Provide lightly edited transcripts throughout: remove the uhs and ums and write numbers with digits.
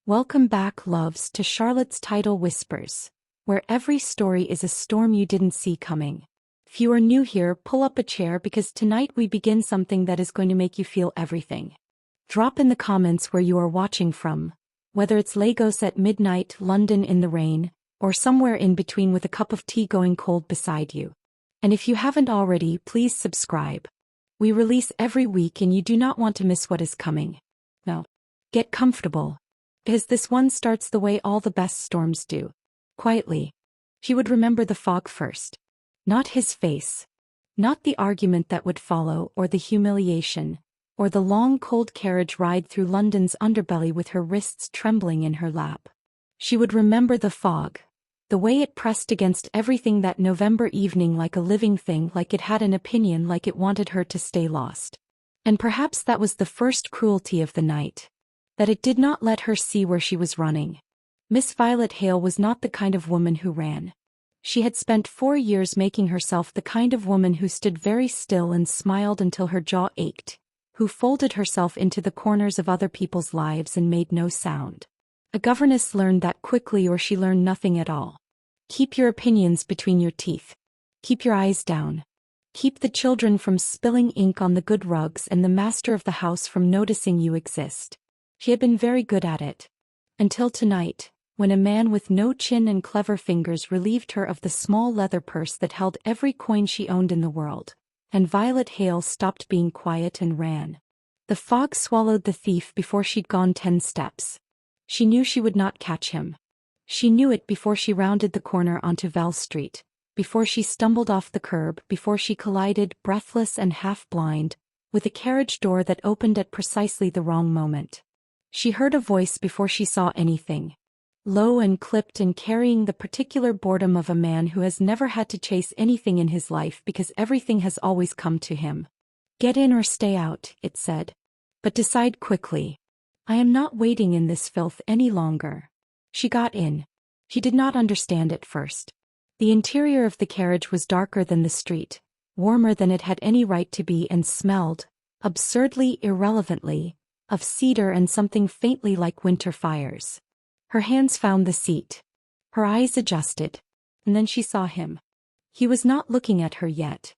Welcome back, loves, to Charlotte's Title Whispers, where every story is a storm you didn't see coming. If you are new here, pull up a chair because tonight we begin something that is going to make you feel everything. Drop in the comments where you are watching from, whether it's Lagos at midnight, London in the rain, or somewhere in between with a cup of tea going cold beside you. And if you haven't already, please subscribe. We release every week and you do not want to miss what is coming. Now, get comfortable, because this one starts the way all the best storms do. Quietly. She would remember the fog first. Not his face. Not the argument that would follow, or the humiliation, or the long cold carriage ride through London's underbelly with her wrists trembling in her lap. She would remember the fog. The way it pressed against everything that November evening like a living thing, like it had an opinion, like it wanted her to stay lost. And perhaps that was the first cruelty of the night. That it did not let her see where she was running. Miss Violet Hale was not the kind of woman who ran. She had spent 4 years making herself the kind of woman who stood very still and smiled until her jaw ached, who folded herself into the corners of other people's lives and made no sound. A governess learned that quickly, or she learned nothing at all. Keep your opinions between your teeth. Keep your eyes down. Keep the children from spilling ink on the good rugs and the master of the house from noticing you exist. She had been very good at it. Until tonight, when a man with no chin and clever fingers relieved her of the small leather purse that held every coin she owned in the world, and Violet Hale stopped being quiet and ran. The fog swallowed the thief before she'd gone 10 steps. She knew she would not catch him. She knew it before she rounded the corner onto Val Street, before she stumbled off the curb, before she collided, breathless and half-blind, with a carriage door that opened at precisely the wrong moment. She heard a voice before she saw anything. Low and clipped and carrying the particular boredom of a man who has never had to chase anything in his life because everything has always come to him. Get in or stay out, it said. But decide quickly. I am not waiting in this filth any longer. She got in. She did not understand at first. The interior of the carriage was darker than the street, warmer than it had any right to be, and smelled, absurdly, irrelevantly, of cedar and something faintly like winter fires. Her hands found the seat. Her eyes adjusted. And then she saw him. He was not looking at her yet.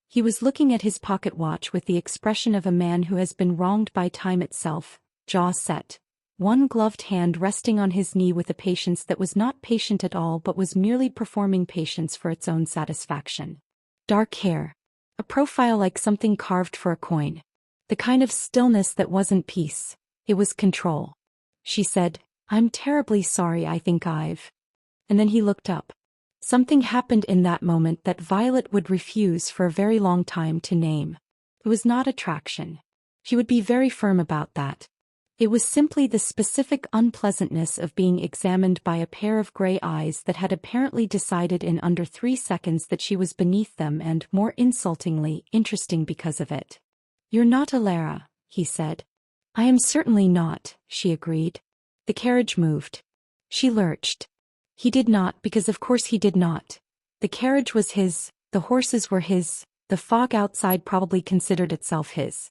He was looking at his pocket watch with the expression of a man who has been wronged by time itself, jaw set, one gloved hand resting on his knee with a patience that was not patient at all but was merely performing patience for its own satisfaction. Dark hair. A profile like something carved for a coin. The kind of stillness that wasn't peace, it was control. She said, I'm terribly sorry, I think I've... And then he looked up. Something happened in that moment that Violet would refuse for a very long time to name. It was not attraction. She would be very firm about that. It was simply the specific unpleasantness of being examined by a pair of gray eyes that had apparently decided in under 3 seconds that she was beneath them and, more insultingly, interesting because of it. You're not Alara, he said. I am certainly not, she agreed. The carriage moved. She lurched. He did not, because of course he did not. The carriage was his, the horses were his, the fog outside probably considered itself his.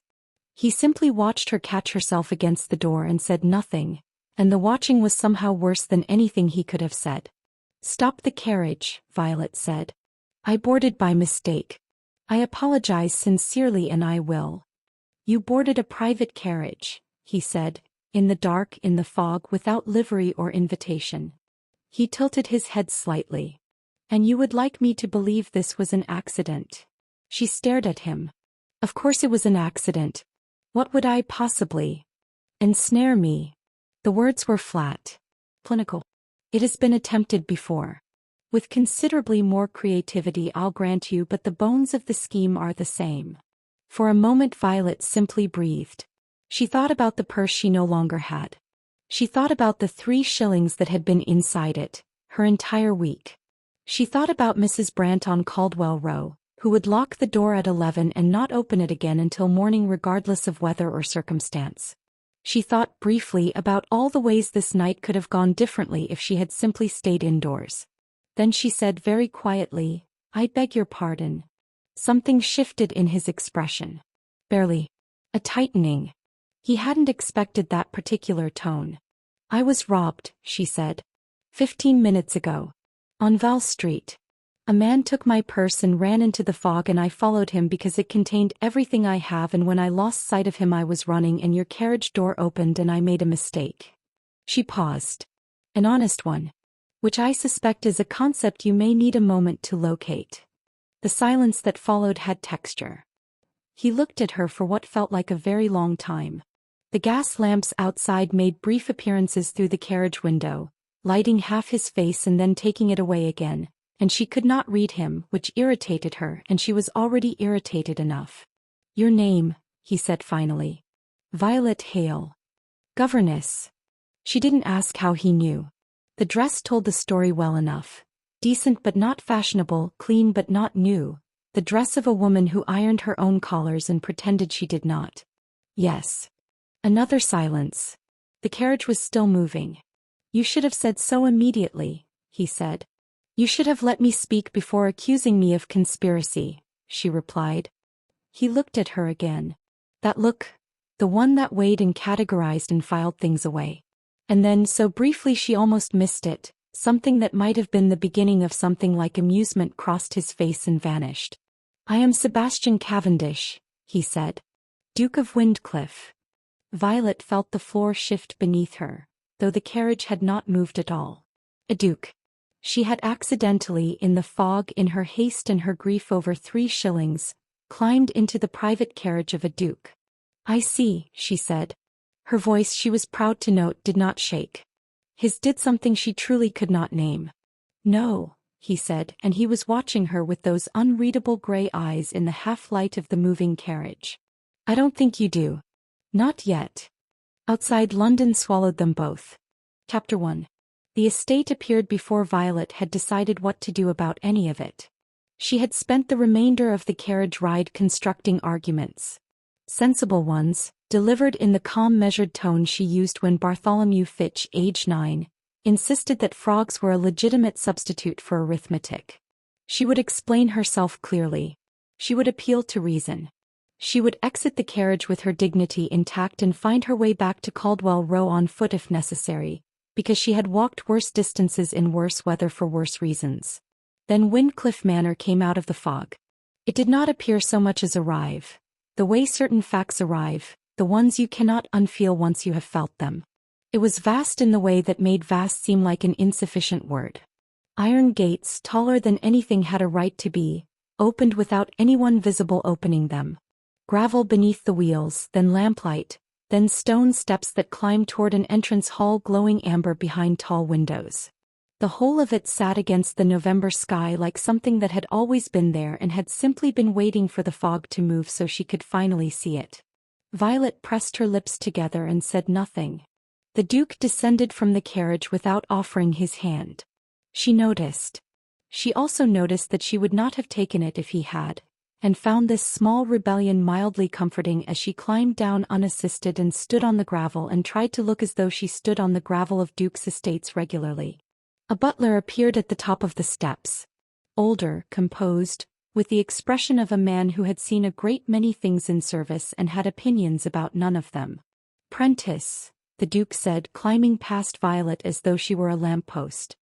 He simply watched her catch herself against the door and said nothing, and the watching was somehow worse than anything he could have said. Stop the carriage, Violet said. I boarded by mistake. I apologize sincerely and I will. You boarded a private carriage, he said, in the dark, in the fog, without livery or invitation. He tilted his head slightly. And you would like me to believe this was an accident? She stared at him. Of course it was an accident. What would I possibly... ensnare me? The words were flat. Clinical. It has been attempted before. With considerably more creativity, I'll grant you, but the bones of the scheme are the same. For a moment Violet simply breathed. She thought about the purse she no longer had. She thought about the 3 shillings that had been inside it, her entire week. She thought about Mrs. Brant on Caldwell Row, who would lock the door at 11 and not open it again until morning regardless of weather or circumstance. She thought briefly about all the ways this night could have gone differently if she had simply stayed indoors. Then she said very quietly, I beg your pardon. Something shifted in his expression. Barely. A tightening. He hadn't expected that particular tone. I was robbed, she said. 15 minutes ago. On Val Street. A man took my purse and ran into the fog and I followed him because it contained everything I have, and when I lost sight of him I was running and your carriage door opened and I made a mistake. She paused. An honest one. Which I suspect is a concept you may need a moment to locate. The silence that followed had texture. He looked at her for what felt like a very long time. The gas lamps outside made brief appearances through the carriage window, lighting half his face and then taking it away again, and she could not read him, which irritated her, and she was already irritated enough. Your name, he said finally. Violet Hale. Governess. She didn't ask how he knew. The dress told the story well enough. Decent but not fashionable, clean but not new. The dress of a woman who ironed her own collars and pretended she did not. Yes. Another silence. The carriage was still moving. You should have said so immediately, he said. You should have let me speak before accusing me of conspiracy, she replied. He looked at her again. That look, the one that weighed and categorized and filed things away. And then, so briefly she almost missed it, something that might have been the beginning of something like amusement crossed his face and vanished. I am Sebastian Cavendish, he said. Duke of Windcliff. Violet felt the floor shift beneath her, though the carriage had not moved at all. A duke. She had accidentally, in the fog, in her haste and her grief over 3 shillings, climbed into the private carriage of a duke. I see, she said. Her voice, she was proud to note, did not shake. His did something she truly could not name. No, he said, and he was watching her with those unreadable gray eyes in the half-light of the moving carriage. I don't think you do. Not yet. Outside London swallowed them both. Chapter 1. The estate appeared before Violet had decided what to do about any of it. She had spent the remainder of the carriage ride constructing arguments. Sensible ones, delivered in the calm measured tone she used when Bartholomew Fitch, age 9, insisted that frogs were a legitimate substitute for arithmetic. She would explain herself clearly. She would appeal to reason. She would exit the carriage with her dignity intact and find her way back to Caldwell Row on foot if necessary, because she had walked worse distances in worse weather for worse reasons. Then Windcliff Manor came out of the fog. It did not appear so much as arrive. The way certain facts arrive, the ones you cannot unfeel once you have felt them. It was vast in the way that made vast seem like an insufficient word. Iron gates, taller than anything had a right to be, opened without anyone visible opening them. Gravel beneath the wheels, then lamplight, then stone steps that climbed toward an entrance hall glowing amber behind tall windows. The whole of it sat against the November sky like something that had always been there and had simply been waiting for the fog to move so she could finally see it. Violet pressed her lips together and said nothing. The Duke descended from the carriage without offering his hand. She noticed. She also noticed that she would not have taken it if he had, and found this small rebellion mildly comforting as she climbed down unassisted and stood on the gravel and tried to look as though she stood on the gravel of Duke's estates regularly. A butler appeared at the top of the steps. Older, composed, with the expression of a man who had seen a great many things in service and had opinions about none of them. Prentice, the Duke said, climbing past Violet as though she were a lamppost.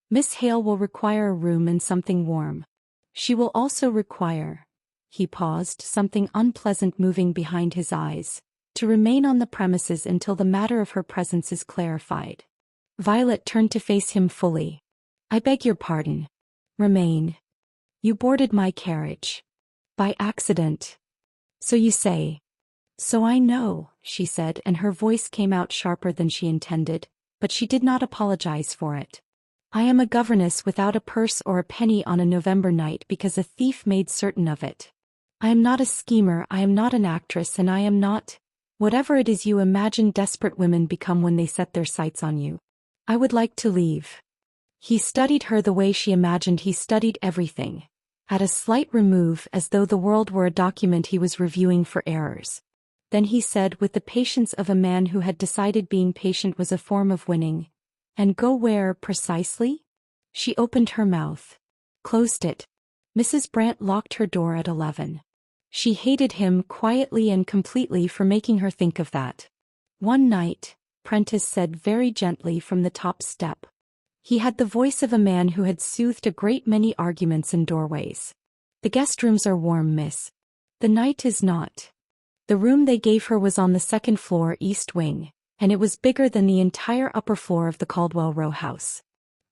Miss Hale will require a room and something warm. She will also require, he paused, something unpleasant moving behind his eyes, to remain on the premises until the matter of her presence is clarified. Violet turned to face him fully. I beg your pardon. Remain. You boarded my carriage. By accident. So you say. So I know, she said, and her voice came out sharper than she intended, but she did not apologize for it. I am a governess without a purse or a penny on a November night because a thief made certain of it. I am not a schemer, I am not an actress, and I am not, whatever it is you imagine desperate women become when they set their sights on you. I would like to leave. He studied her the way she imagined he studied everything, at a slight remove as though the world were a document he was reviewing for errors. Then he said with the patience of a man who had decided being patient was a form of winning, and go where, precisely? She opened her mouth. Closed it. Mrs. Brant locked her door at 11. She hated him quietly and completely for making her think of that. One night, Prentice said very gently from the top step. He had the voice of a man who had soothed a great many arguments in doorways. The guest rooms are warm, miss. The night is not. The room they gave her was on the second floor east wing, and it was bigger than the entire upper floor of the Caldwell row house.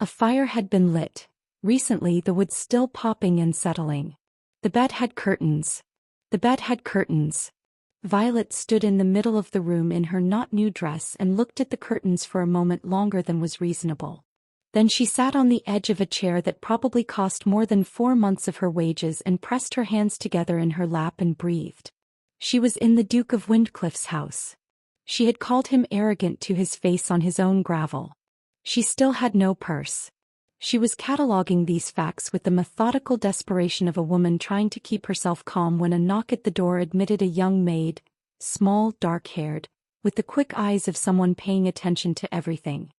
A fire had been lit. Recently the wood still popping and settling. The bed had curtains. The bed had curtains. Violet stood in the middle of the room in her not-new dress and looked at the curtains for a moment longer than was reasonable. Then she sat on the edge of a chair that probably cost more than 4 months of her wages and pressed her hands together in her lap and breathed. She was in the Duke of Windcliffe's house. She had called him arrogant to his face on his own gravel. She still had no purse. She was cataloguing these facts with the methodical desperation of a woman trying to keep herself calm when a knock at the door admitted a young maid, small, dark-haired, with the quick eyes of someone paying attention to everything.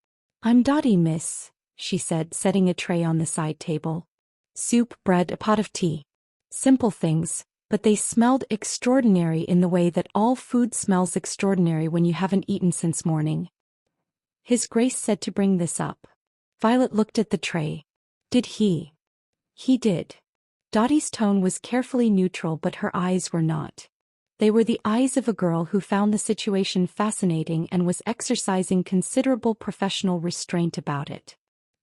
"I'm Dottie, miss," she said, setting a tray on the side table. Soup, bread, a pot of tea. Simple things, but they smelled extraordinary in the way that all food smells extraordinary when you haven't eaten since morning. "His Grace said to bring this up." Violet looked at the tray. "Did he?" "He did." Dottie's tone was carefully neutral, but her eyes were not. They were the eyes of a girl who found the situation fascinating and was exercising considerable professional restraint about it.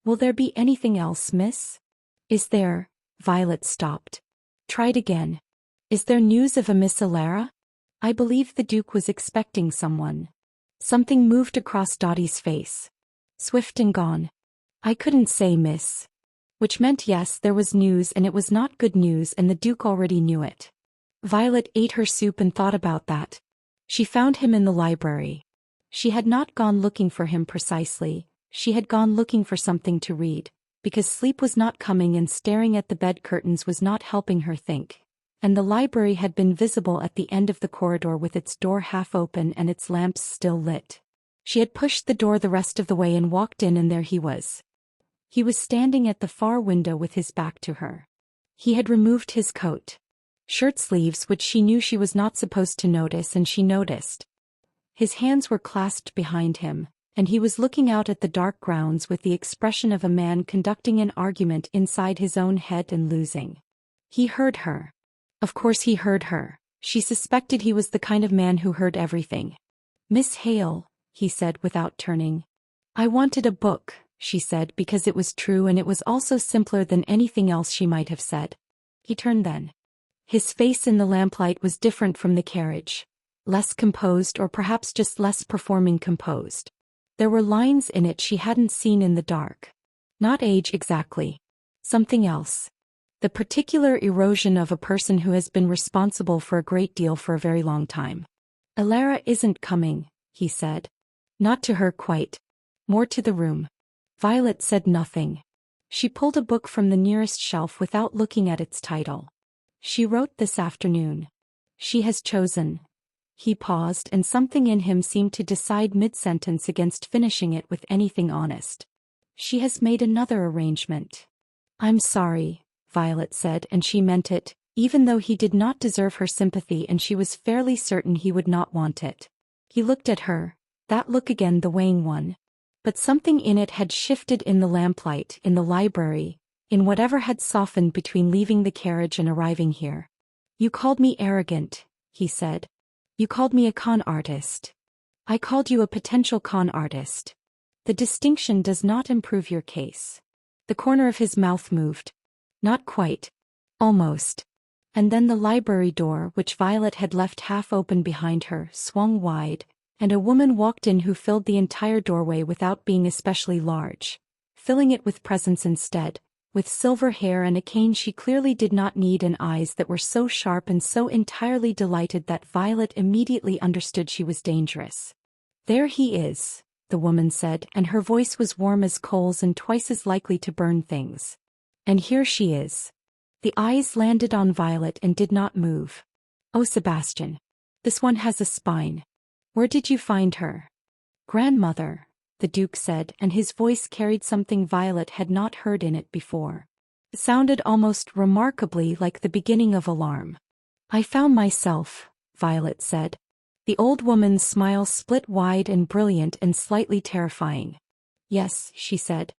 "Will there be anything else, miss?" "Is there?" Violet stopped. Tried again. "Is there news of a Miss Alara? I believe the Duke was expecting someone." Something moved across Dottie's face. "Swift and gone." "I couldn't say, miss." Which meant yes, there was news, and it was not good news, and the Duke already knew it. Violet ate her soup and thought about that. She found him in the library. She had not gone looking for him precisely, she had gone looking for something to read, because sleep was not coming and staring at the bed curtains was not helping her think. And the library had been visible at the end of the corridor with its door half open and its lamps still lit. She had pushed the door the rest of the way and walked in, and there he was. He was standing at the far window with his back to her. He had removed his coat. Shirt sleeves, which she knew she was not supposed to notice, and she noticed. His hands were clasped behind him, and he was looking out at the dark grounds with the expression of a man conducting an argument inside his own head and losing. He heard her. Of course he heard her. She suspected he was the kind of man who heard everything. "Miss Hale," he said without turning. "I wanted a book," she said, because it was true, and it was also simpler than anything else she might have said. He turned then. His face in the lamplight was different from the carriage. Less composed, or perhaps just less performing composed. There were lines in it she hadn't seen in the dark. Not age exactly. Something else. The particular erosion of a person who has been responsible for a great deal for a very long time. "Alara isn't coming," he said. Not to her quite. More to the room. Violet said nothing. She pulled a book from the nearest shelf without looking at its title. She wrote this afternoon. She has chosen. He paused, and something in him seemed to decide mid-sentence against finishing it with anything honest. She has made another arrangement. "I'm sorry," Violet said, and she meant it, even though he did not deserve her sympathy and she was fairly certain he would not want it. He looked at her, that look again, the weighing one. But something in it had shifted in the lamplight, in the library, in whatever had softened between leaving the carriage and arriving here. "You called me arrogant," he said. "You called me a con artist. I called you a potential con artist. The distinction does not improve your case." The corner of his mouth moved. Not quite. Almost. And then the library door, which Violet had left half open behind her, swung wide, and a woman walked in who filled the entire doorway without being especially large, filling it with presence instead, with silver hair and a cane she clearly did not need, and eyes that were so sharp and so entirely delighted that Violet immediately understood she was dangerous. "There he is," the woman said, and her voice was warm as coals and twice as likely to burn things. "And here she is." The eyes landed on Violet and did not move. "Oh, Sebastian. This one has a spine. Where did you find her?" "Grandmother," the Duke said, and his voice carried something Violet had not heard in it before. It sounded almost remarkably like the beginning of alarm. "I found myself," Violet said. The old woman's smile split wide and brilliant and slightly terrifying. Yes, she said.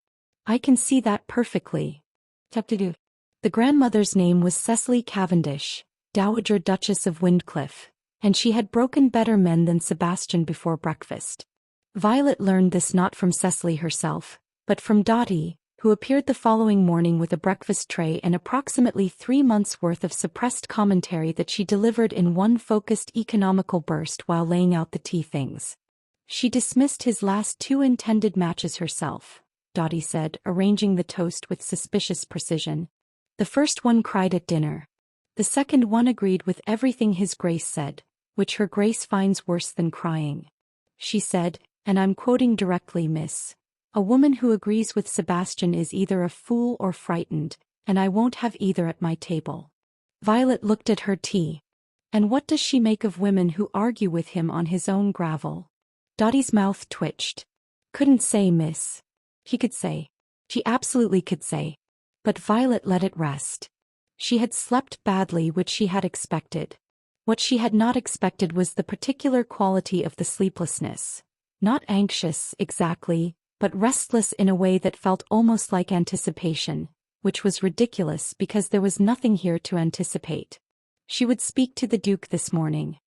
I can see that perfectly. The grandmother's name was Cecily Cavendish, Dowager Duchess of Windcliff, and she had broken better men than Sebastian before breakfast. Violet learned this not from Cecily herself, but from Dottie, who appeared the following morning with a breakfast tray and approximately 3 months' worth of suppressed commentary that she delivered in one focused economical burst while laying out the tea things. She dismissed his last 2 intended matches herself, Dottie said, arranging the toast with suspicious precision. The first one cried at dinner. The second one agreed with everything His Grace said, which Her Grace finds worse than crying. She said, and I'm quoting directly, Miss. A woman who agrees with Sebastian is either a fool or frightened, and I won't have either at my table. Violet looked at her tea. And what does she make of women who argue with him on his own gravel? Dottie's mouth twitched. Couldn't say, Miss. He could say. She absolutely could say. But Violet let it rest. She had slept badly, which she had expected. What she had not expected was the particular quality of the sleeplessness. Not anxious, exactly, but restless in a way that felt almost like anticipation, which was ridiculous because there was nothing here to anticipate. She would speak to the Duke this morning.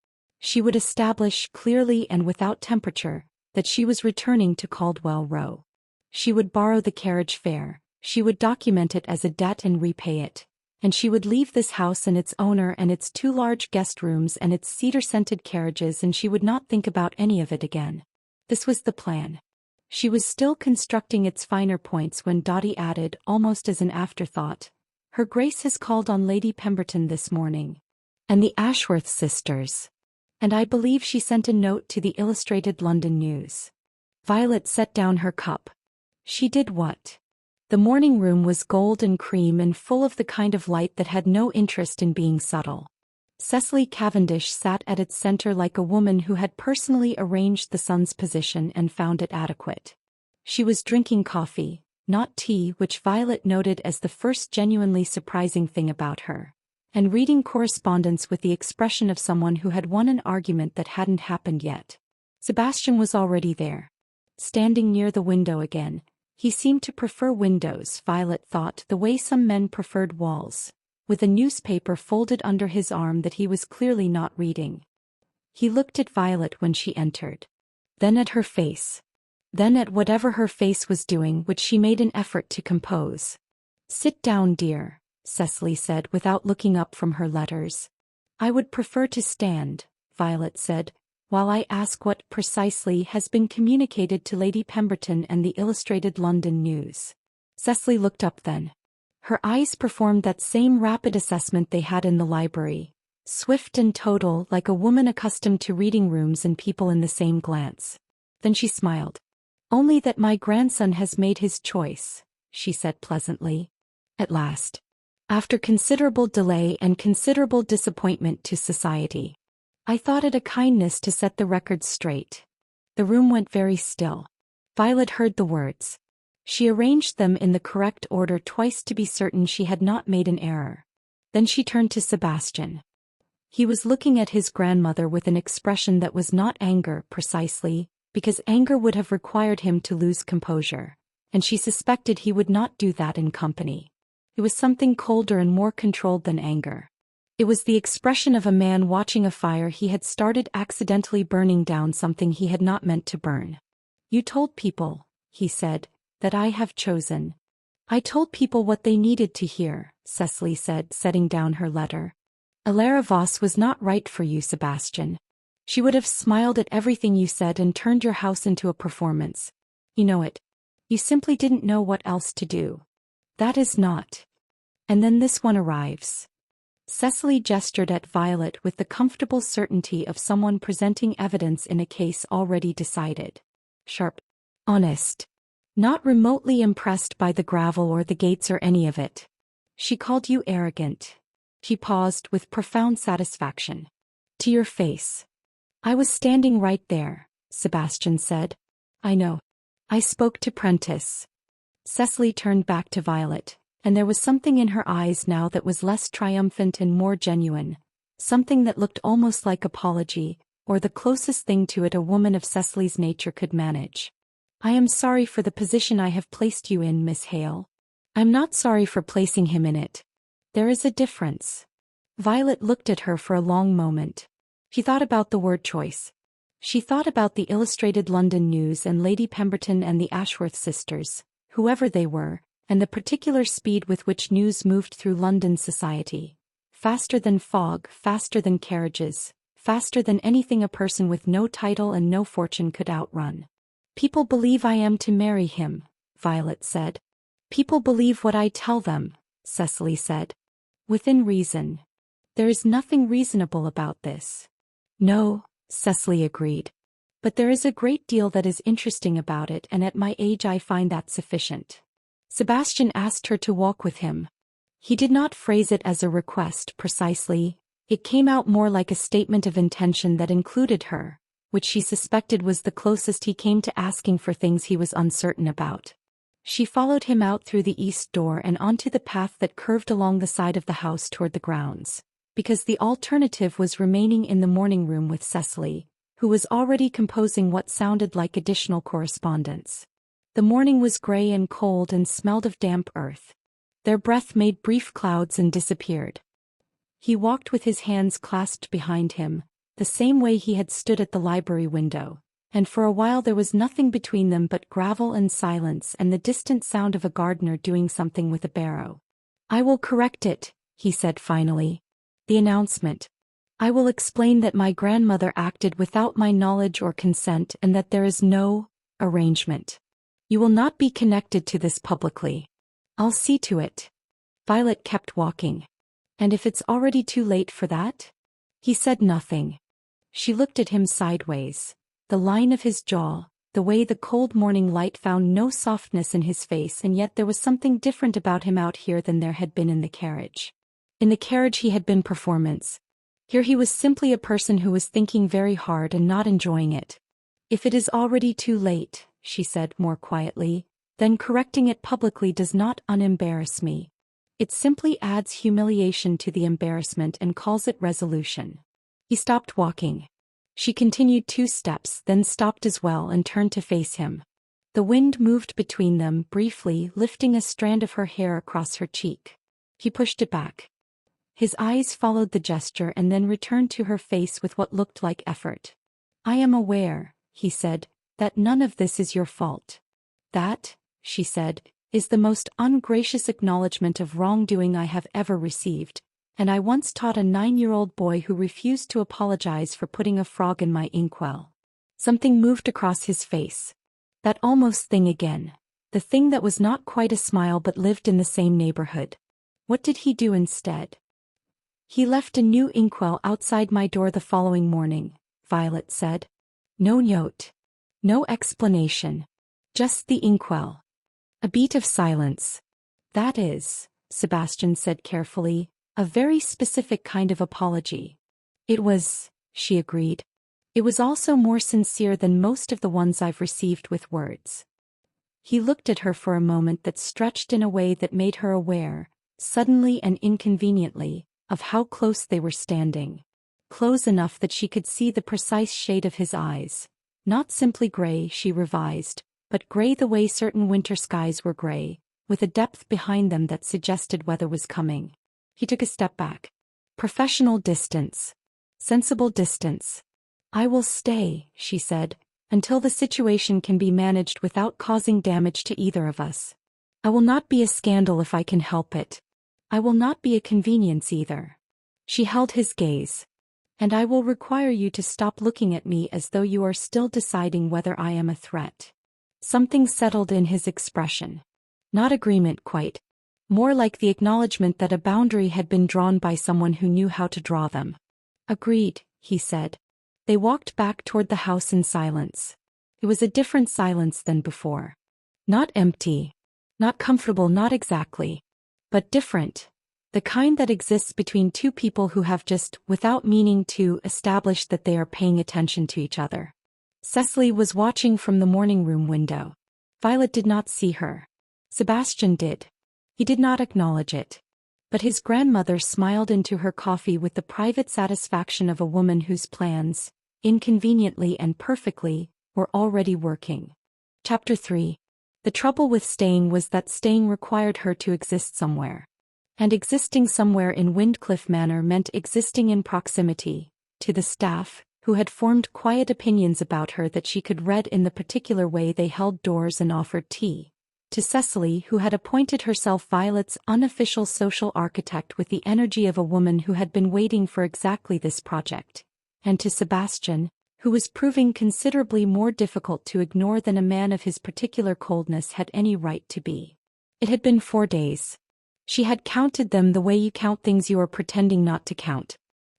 She would establish clearly and without temperature that she was returning to Caldwell Row. She would borrow the carriage fare, she would document it as a debt and repay it, and she would leave this house and its owner and its 2 large guest rooms and its cedar-scented carriages, and she would not think about any of it again. This was the plan. She was still constructing its finer points when Dottie added, almost as an afterthought, Her Grace has called on Lady Pemberton this morning. And the Ashworth sisters. And I believe she sent a note to the Illustrated London News. Violet set down her cup. She did what? The morning room was gold and cream and full of the kind of light that had no interest in being subtle. Cecily Cavendish sat at its center like a woman who had personally arranged the sun's position and found it adequate. She was drinking coffee, not tea, which Violet noted as the first genuinely surprising thing about her, and reading correspondence with the expression of someone who had won an argument that hadn't happened yet. Sebastian was already there. Standing near the window again. He seemed to prefer windows, Violet thought, the way some men preferred walls, with a newspaper folded under his arm that he was clearly not reading. He looked at Violet when she entered. Then at her face. Then at whatever her face was doing, which she made an effort to compose. Sit down, dear, Cecily said without looking up from her letters. I would prefer to stand, Violet said, while I ask what precisely has been communicated to Lady Pemberton and the Illustrated London News. Cecily looked up then. Her eyes performed that same rapid assessment they had in the library, swift and total, like a woman accustomed to reading rooms and people in the same glance. Then she smiled. Only that my grandson has made his choice, she said pleasantly. At last. After considerable delay and considerable disappointment to society. I thought it a kindness to set the record straight. The room went very still. Violet heard the words. She arranged them in the correct order twice to be certain she had not made an error. Then she turned to Sebastian. He was looking at his grandmother with an expression that was not anger precisely, because anger would have required him to lose composure, and she suspected he would not do that in company. It was something colder and more controlled than anger. It was the expression of a man watching a fire he had started accidentally burning down something he had not meant to burn. You told people, he said, that I have chosen. I told people what they needed to hear, Cecily said, setting down her letter. Alara Voss was not right for you, Sebastian. She would have smiled at everything you said and turned your house into a performance. You know it. You simply didn't know what else to do. That is not. And then this one arrives. Cecily gestured at Violet with the comfortable certainty of someone presenting evidence in a case already decided. Sharp. Honest. Not remotely impressed by the gravel or the gates or any of it. She called you arrogant. She paused with profound satisfaction. To your face. I was standing right there, Sebastian said. I know. I spoke to Prentice. Cecily turned back to Violet. And there was something in her eyes now that was less triumphant and more genuine, something that looked almost like apology, or the closest thing to it a woman of Cecily's nature could manage. I am sorry for the position I have placed you in, Miss Hale. I'm not sorry for placing him in it. There is a difference. Violet looked at her for a long moment. She thought about the word choice. She thought about the Illustrated London News and Lady Pemberton and the Ashworth sisters, whoever they were, and the particular speed with which news moved through London society. Faster than fog, faster than carriages, faster than anything a person with no title and no fortune could outrun. People believe I am to marry him, Violet said. People believe what I tell them, Cecily said. Within reason. There is nothing reasonable about this. No, Cecily agreed. But there is a great deal that is interesting about it, and at my age I find that sufficient. Sebastian asked her to walk with him. He did not phrase it as a request precisely. It came out more like a statement of intention that included her, which she suspected was the closest he came to asking for things he was uncertain about. She followed him out through the east door and onto the path that curved along the side of the house toward the grounds, because the alternative was remaining in the morning room with Cecily, who was already composing what sounded like additional correspondence. The morning was gray and cold and smelled of damp earth. Their breath made brief clouds and disappeared. He walked with his hands clasped behind him, the same way he had stood at the library window, and for a while there was nothing between them but gravel and silence and the distant sound of a gardener doing something with a barrow. I will correct it, he said finally. The announcement. I will explain that my grandmother acted without my knowledge or consent and that there is no arrangement. You will not be connected to this publicly. I'll see to it. Violet kept walking. And if it's already too late for that? He said nothing. She looked at him sideways. The line of his jaw, the way the cold morning light found no softness in his face, and yet there was something different about him out here than there had been in the carriage. In the carriage he had been performance. Here he was simply a person who was thinking very hard and not enjoying it. If it is already too late, she said more quietly, then correcting it publicly does not unembarrass me. It simply adds humiliation to the embarrassment and calls it resolution. He stopped walking. She continued 2 steps, then stopped as well and turned to face him. The wind moved between them briefly, lifting a strand of her hair across her cheek. He pushed it back. His eyes followed the gesture and then returned to her face with what looked like effort. I am aware, he said, that none of this is your fault. That, she said, is the most ungracious acknowledgement of wrongdoing I have ever received, and I once taught a 9-year-old boy who refused to apologize for putting a frog in my inkwell. Something moved across his face. That almost thing again. The thing that was not quite a smile but lived in the same neighborhood. What did he do instead? He left a new inkwell outside my door the following morning, Violet said. No note. No explanation. Just the inkwell. A beat of silence. That is, Sebastian said carefully, a very specific kind of apology. It was, she agreed. It was also more sincere than most of the ones I've received with words. He looked at her for a moment that stretched in a way that made her aware, suddenly and inconveniently, of how close they were standing. Close enough that she could see the precise shade of his eyes. Not simply gray, she revised, but gray the way certain winter skies were gray, with a depth behind them that suggested weather was coming. He took a step back. Professional distance. Sensible distance. I will stay, she said, until the situation can be managed without causing damage to either of us. I will not be a scandal if I can help it. I will not be a convenience either. She held his gaze. And I will require you to stop looking at me as though you are still deciding whether I am a threat. Something settled in his expression. Not agreement quite. More like the acknowledgement that a boundary had been drawn by someone who knew how to draw them. Agreed, he said. They walked back toward the house in silence. It was a different silence than before. Not empty. Not comfortable, not exactly. But different. The kind that exists between two people who have just, without meaning to, established that they are paying attention to each other. Cecily was watching from the morning room window. Violet did not see her. Sebastian did. He did not acknowledge it. But his grandmother smiled into her coffee with the private satisfaction of a woman whose plans, inconveniently and perfectly, were already working. Chapter 3. The trouble with staying was that staying required her to exist somewhere. And existing somewhere in Windcliff Manor meant existing in proximity to the staff, who had formed quiet opinions about her that she could read in the particular way they held doors and offered tea. To Cecily, who had appointed herself Violet's unofficial social architect with the energy of a woman who had been waiting for exactly this project. And to Sebastian, who was proving considerably more difficult to ignore than a man of his particular coldness had any right to be. It had been 4 days. She had counted them the way you count things you are pretending not to count.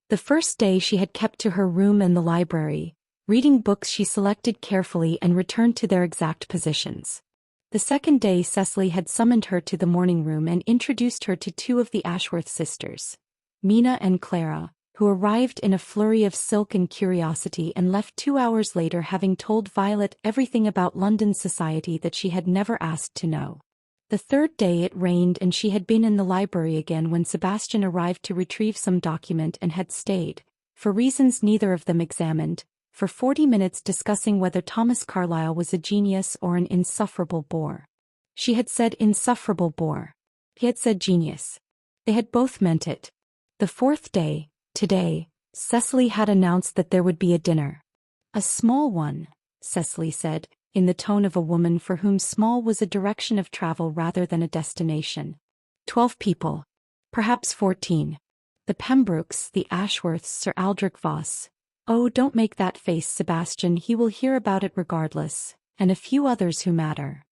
The first day she had kept to her room and the library, reading books she selected carefully and returned to their exact positions. The second day Cecily had summoned her to the morning room and introduced her to 2 of the Ashworth sisters, Mina and Clara, who arrived in a flurry of silk and curiosity and left 2 hours later having told Violet everything about London society that she had never asked to know. The third day it rained and she had been in the library again when Sebastian arrived to retrieve some document and had stayed, for reasons neither of them examined, for 40 minutes discussing whether Thomas Carlyle was a genius or an insufferable bore. She had said insufferable bore. He had said genius. They had both meant it. The fourth day, today, Cecily had announced that there would be a dinner. A small one, Cecily said, in the tone of a woman for whom small was a direction of travel rather than a destination. 12 people. Perhaps 14. The Pembrokes, the Ashworths, Sir Aldrich Voss. Oh, don't make that face, Sebastian, he will hear about it regardless, and a few others who matter.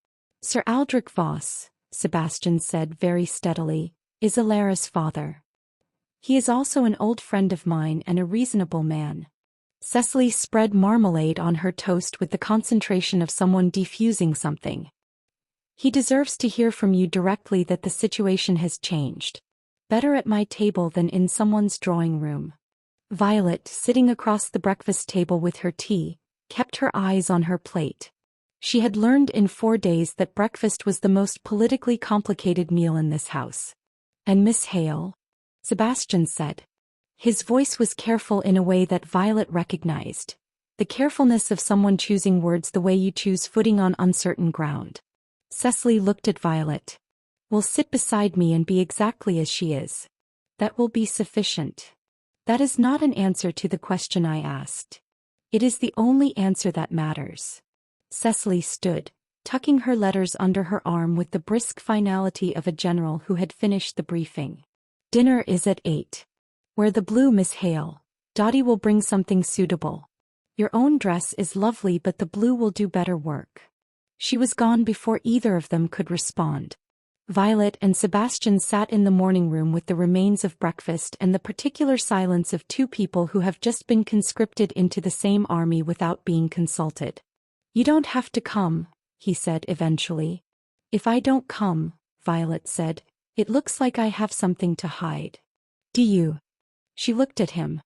Sir Aldrich Voss, Sebastian said very steadily, is Alara's father. He is also an old friend of mine and a reasonable man. Cecily spread marmalade on her toast with the concentration of someone defusing something. He deserves to hear from you directly that the situation has changed. Better at my table than in someone's drawing room. Violet, sitting across the breakfast table with her tea, kept her eyes on her plate. She had learned in 4 days that breakfast was the most politically complicated meal in this house. And Miss Hale? Sebastian said. His voice was careful in a way that Violet recognized. The carefulness of someone choosing words the way you choose footing on uncertain ground. Cecily looked at Violet. Will sit beside me and be exactly as she is. That will be sufficient. That is not an answer to the question I asked. It is the only answer that matters. Cecily stood, tucking her letters under her arm with the brisk finality of a general who had finished the briefing. Dinner is at 8. Wear the blue, Miss Hale. Dottie will bring something suitable. Your own dress is lovely, but the blue will do better work. She was gone before either of them could respond. Violet and Sebastian sat in the morning room with the remains of breakfast and the particular silence of 2 people who have just been conscripted into the same army without being consulted. You don't have to come, he said eventually. If I don't come, Violet said, it looks like I have something to hide. Do you? She looked at him.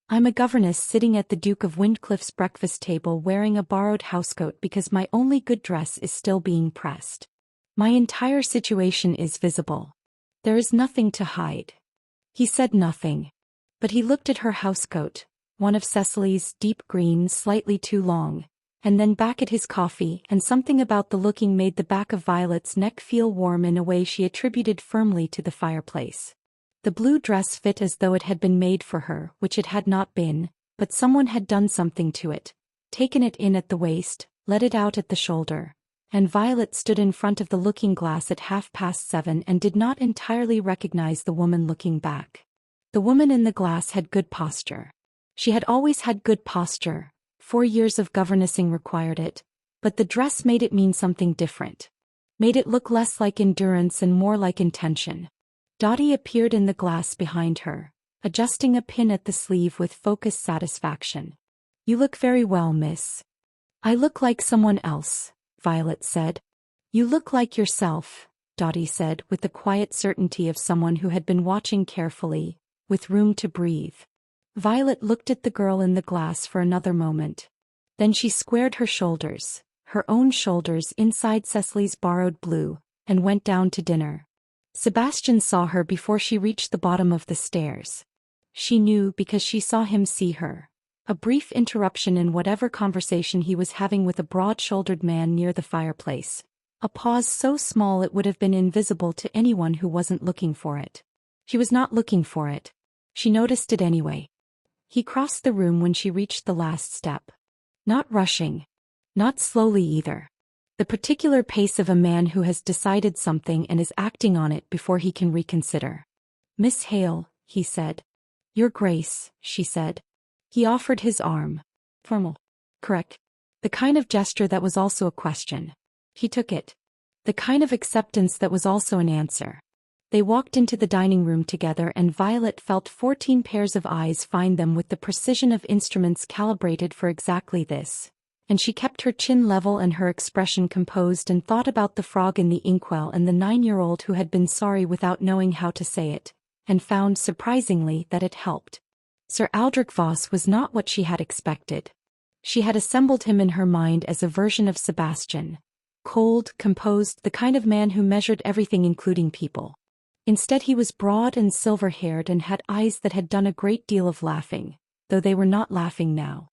I'm a governess sitting at the Duke of Windcliffe's breakfast table wearing a borrowed housecoat because my only good dress is still being pressed. My entire situation is visible. There is nothing to hide. He said nothing. But he looked at her housecoat, one of Cecily's, deep green, slightly too long, and then back at his coffee, and something about the looking made the back of Violet's neck feel warm in a way she attributed firmly to the fireplace. The blue dress fit as though it had been made for her, which it had not been, but someone had done something to it, taken it in at the waist, let it out at the shoulder. And Violet stood in front of the looking-glass at 7:30 and did not entirely recognize the woman looking back. The woman in the glass had good posture. She had always had good posture, 4 years of governessing required it, but the dress made it mean something different. Made it look less like endurance and more like intention. Dottie appeared in the glass behind her, adjusting a pin at the sleeve with focused satisfaction. You look very well, miss. I look like someone else, Violet said. You look like yourself, Dottie said with the quiet certainty of someone who had been watching carefully, with room to breathe. Violet looked at the girl in the glass for another moment. Then she squared her shoulders, her own shoulders inside Cecily's borrowed blue, and went down to dinner. Sebastian saw her before she reached the bottom of the stairs. She knew because she saw him see her. A brief interruption in whatever conversation he was having with a broad-shouldered man near the fireplace. A pause so small it would have been invisible to anyone who wasn't looking for it. She was not looking for it. She noticed it anyway. He crossed the room when she reached the last step. Not rushing. Not slowly either. The particular pace of a man who has decided something and is acting on it before he can reconsider. "Miss Hale," he said. "Your Grace," she said. He offered his arm. Formal. Correct. The kind of gesture that was also a question. He took it. The kind of acceptance that was also an answer. They walked into the dining room together and Violet felt 14 pairs of eyes find them with the precision of instruments calibrated for exactly this. And she kept her chin level and her expression composed and thought about the frog in the inkwell and the 9-year-old who had been sorry without knowing how to say it, and found surprisingly that it helped. Sir Aldrich Voss was not what she had expected. She had assembled him in her mind as a version of Sebastian. Cold, composed, the kind of man who measured everything including people. Instead he was broad and silver-haired and had eyes that had done a great deal of laughing, though they were not laughing now.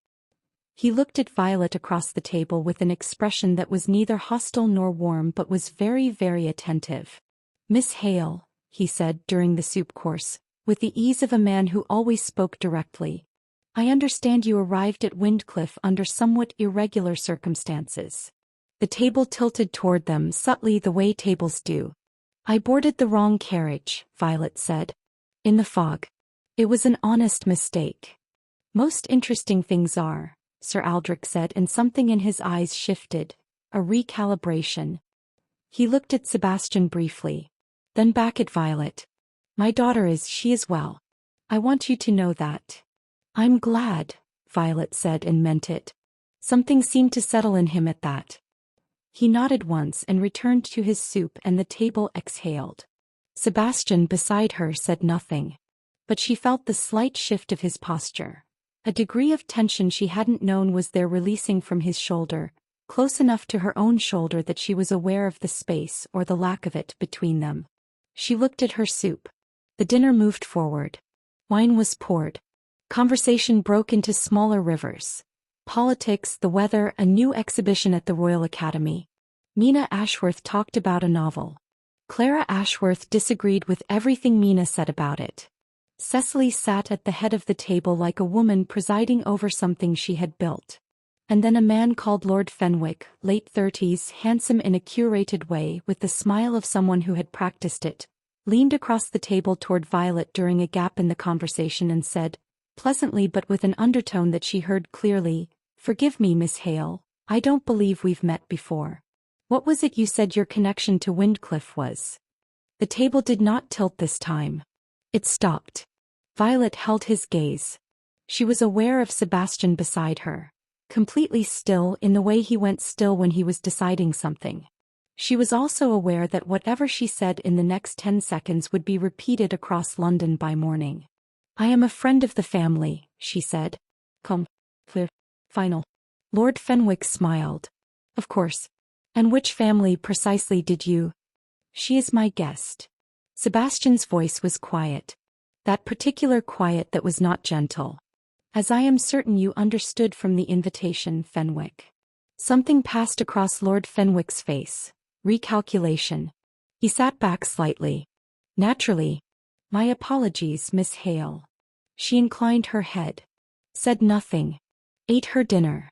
He looked at Violet across the table with an expression that was neither hostile nor warm but was very, very attentive. "Miss Hale," he said during the soup course, with the ease of a man who always spoke directly. "I understand you arrived at Windcliff under somewhat irregular circumstances." The table tilted toward them subtly the way tables do. "I boarded the wrong carriage," Violet said. "In the fog. It was an honest mistake." "Most interesting things are," Sir Aldrich said, and something in his eyes shifted. A recalibration. He looked at Sebastian briefly. Then back at Violet. "My daughter she is well. I want you to know that." "I'm glad," Violet said and meant it. Something seemed to settle in him at that. He nodded once and returned to his soup and the table exhaled. Sebastian beside her said nothing. But she felt the slight shift of his posture. A degree of tension she hadn't known was there releasing from his shoulder, close enough to her own shoulder that she was aware of the space or the lack of it between them. She looked at her soup. The dinner moved forward. Wine was poured. Conversation broke into smaller rivers. Politics, the weather, a new exhibition at the Royal Academy. Mina Ashworth talked about a novel. Clara Ashworth disagreed with everything Mina said about it. Cecily sat at the head of the table like a woman presiding over something she had built. And then a man called Lord Fenwick, late 30s, handsome in a curated way with the smile of someone who had practiced it, leaned across the table toward Violet during a gap in the conversation and said, pleasantly but with an undertone that she heard clearly, "Forgive me, Miss Hale, I don't believe we've met before. What was it you said your connection to Windcliff was?" The table did not tilt this time. It stopped. Violet held his gaze. She was aware of Sebastian beside her, completely still in the way he went still when he was deciding something. She was also aware that whatever she said in the next 10 seconds would be repeated across London by morning. "I am a friend of the family," she said. "Come. Clear. Final." Lord Fenwick smiled. "Of course. And which family precisely did you?" "She is my guest." Sebastian's voice was quiet. That particular quiet that was not gentle. "As I am certain you understood from the invitation, Fenwick." Something passed across Lord Fenwick's face. Recalculation. He sat back slightly. "Naturally. My apologies, Miss Hale." She inclined her head. Said nothing. Ate her dinner.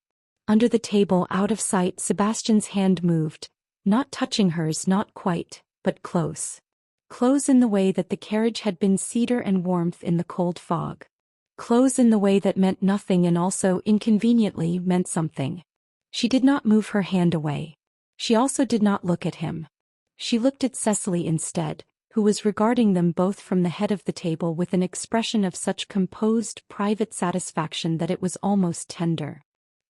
Under the table, out of sight, Sebastian's hand moved, not touching hers, not quite, but close. Close in the way that the carriage had been cedar and warmth in the cold fog. Close in the way that meant nothing and also, inconveniently, meant something. She did not move her hand away. She also did not look at him. She looked at Cecily instead, who was regarding them both from the head of the table with an expression of such composed, private satisfaction that it was almost tender.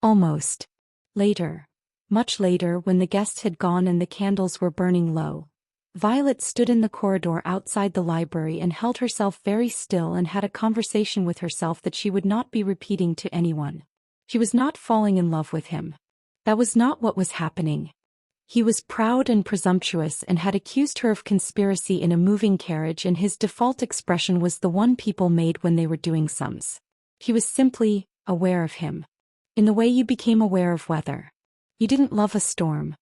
Almost. Later. Much later, when the guests had gone and the candles were burning low, Violet stood in the corridor outside the library and held herself very still and had a conversation with herself that she would not be repeating to anyone. She was not falling in love with him. That was not what was happening. He was proud and presumptuous and had accused her of conspiracy in a moving carriage, and his default expression was the one people made when they were doing sums. He was simply aware of him. In the way you became aware of weather. You didn't love a storm.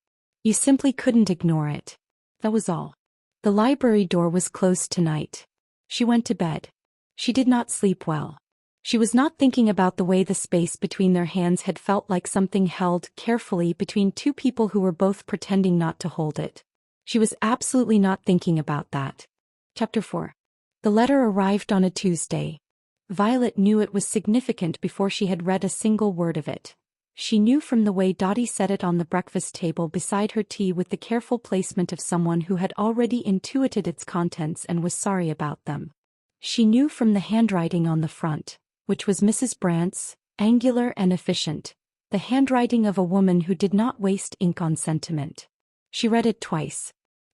You simply couldn't ignore it. That was all. The library door was closed tonight. She went to bed. She did not sleep well. She was not thinking about the way the space between their hands had felt like something held carefully between two people who were both pretending not to hold it. She was absolutely not thinking about that. Chapter 4. The letter arrived on a Tuesday. Violet knew it was significant before she had read a single word of it. She knew from the way Dottie set it on the breakfast table beside her tea with the careful placement of someone who had already intuited its contents and was sorry about them. She knew from the handwriting on the front, which was Mrs. Brandt's, angular and efficient, the handwriting of a woman who did not waste ink on sentiment. She read it twice.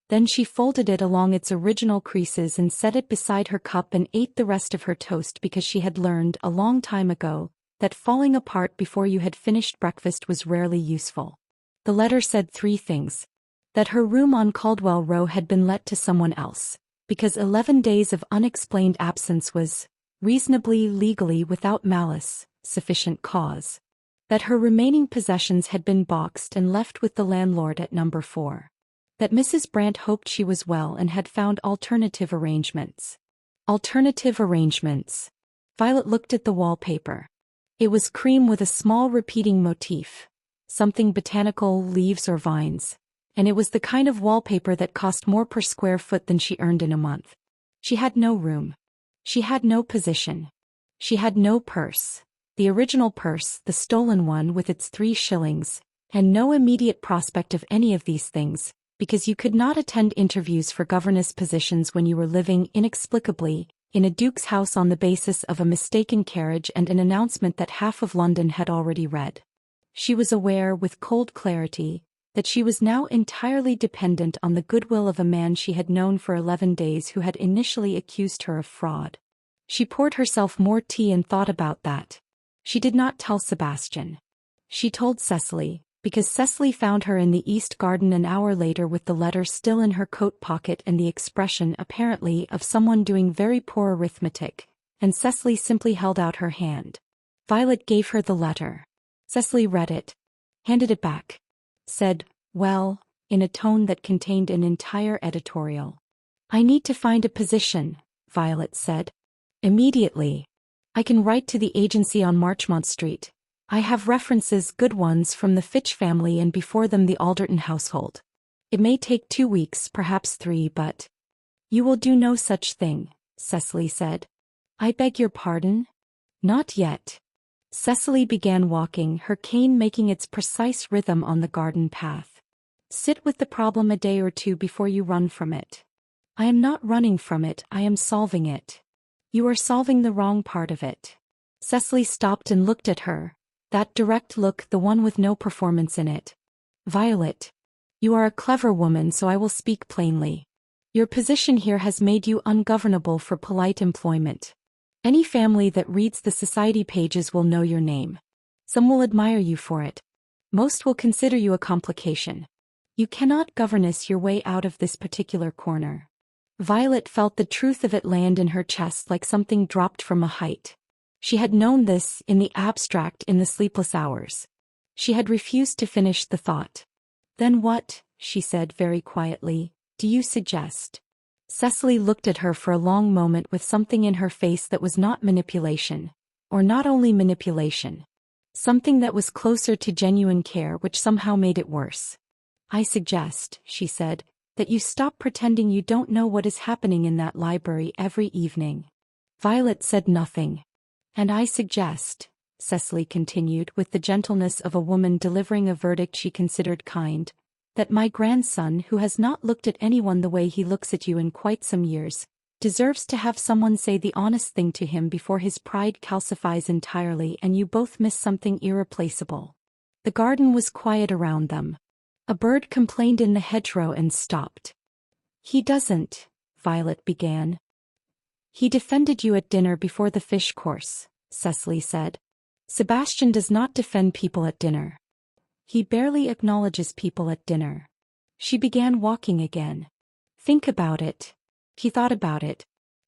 Then she folded it along its original creases and set it beside her cup and ate the rest of her toast because she had learned a long time ago that falling apart before you had finished breakfast was rarely useful. The letter said 3 things. That her room on Caldwell Row had been let to someone else, because 11 days of unexplained absence was, reasonably legally without malice, sufficient cause. That her remaining possessions had been boxed and left with the landlord at number 4. That Mrs. Brandt hoped she was well and had found alternative arrangements. Alternative arrangements. Violet looked at the wallpaper. It was cream with a small repeating motif, something botanical, leaves or vines, and it was the kind of wallpaper that cost more per square foot than she earned in a month. She had no room. She had no position. She had no purse, the original purse, the stolen one with its 3 shillings, and no immediate prospect of any of these things, because you could not attend interviews for governess positions when you were living inexplicably in a duke's house on the basis of a mistaken carriage and an announcement that half of London had already read. She was aware with cold clarity that she was now entirely dependent on the goodwill of a man she had known for 11 days who had initially accused her of fraud. She poured herself more tea and thought about that. She did not tell Sebastian. She told Cecily, because Cecily found her in the East Garden an hour later with the letter still in her coat pocket and the expression, apparently, of someone doing very poor arithmetic, and Cecily simply held out her hand. Violet gave her the letter. Cecily read it, handed it back, said, "Well," in a tone that contained an entire editorial. "I need to find a position," Violet said. "Immediately. I can write to the agency on Marchmont Street. I have references, good ones, from the Fitch family and before them the Alderton household. It may take 2 weeks, perhaps 3, but—" "You will do no such thing," Cecily said. "I beg your pardon?" "Not yet." Cecily began walking, her cane making its precise rhythm on the garden path. "Sit with the problem a day or 2 before you run from it." "I am not running from it, I am solving it." "You are solving the wrong part of it." Cecily stopped and looked at her. That direct look, the one with no performance in it. "Violet, you are a clever woman, so I will speak plainly. Your position here has made you ungovernable for polite employment. Any family that reads the society pages will know your name. Some will admire you for it. Most will consider you a complication. You cannot governess your way out of this particular corner." Violet felt the truth of it land in her chest like something dropped from a height. She had known this, in the abstract, in the sleepless hours. She had refused to finish the thought. "Then what," she said very quietly, "do you suggest?" Cecily looked at her for a long moment with something in her face that was not manipulation, or not only manipulation. Something that was closer to genuine care, which somehow made it worse. "I suggest," she said, "that you stop pretending you don't know what is happening in that library every evening." Violet said nothing. "And I suggest," Cecily continued with the gentleness of a woman delivering a verdict she considered kind, "that my grandson, who has not looked at anyone the way he looks at you in quite some years, deserves to have someone say the honest thing to him before his pride calcifies entirely and you both miss something irreplaceable." The garden was quiet around them. A bird complained in the hedgerow and stopped. "He doesn't," Violet began. "He defended you at dinner before the fish course," Cecily said. "Sebastian does not defend people at dinner. He barely acknowledges people at dinner." She began walking again. "Think about it." He thought about it.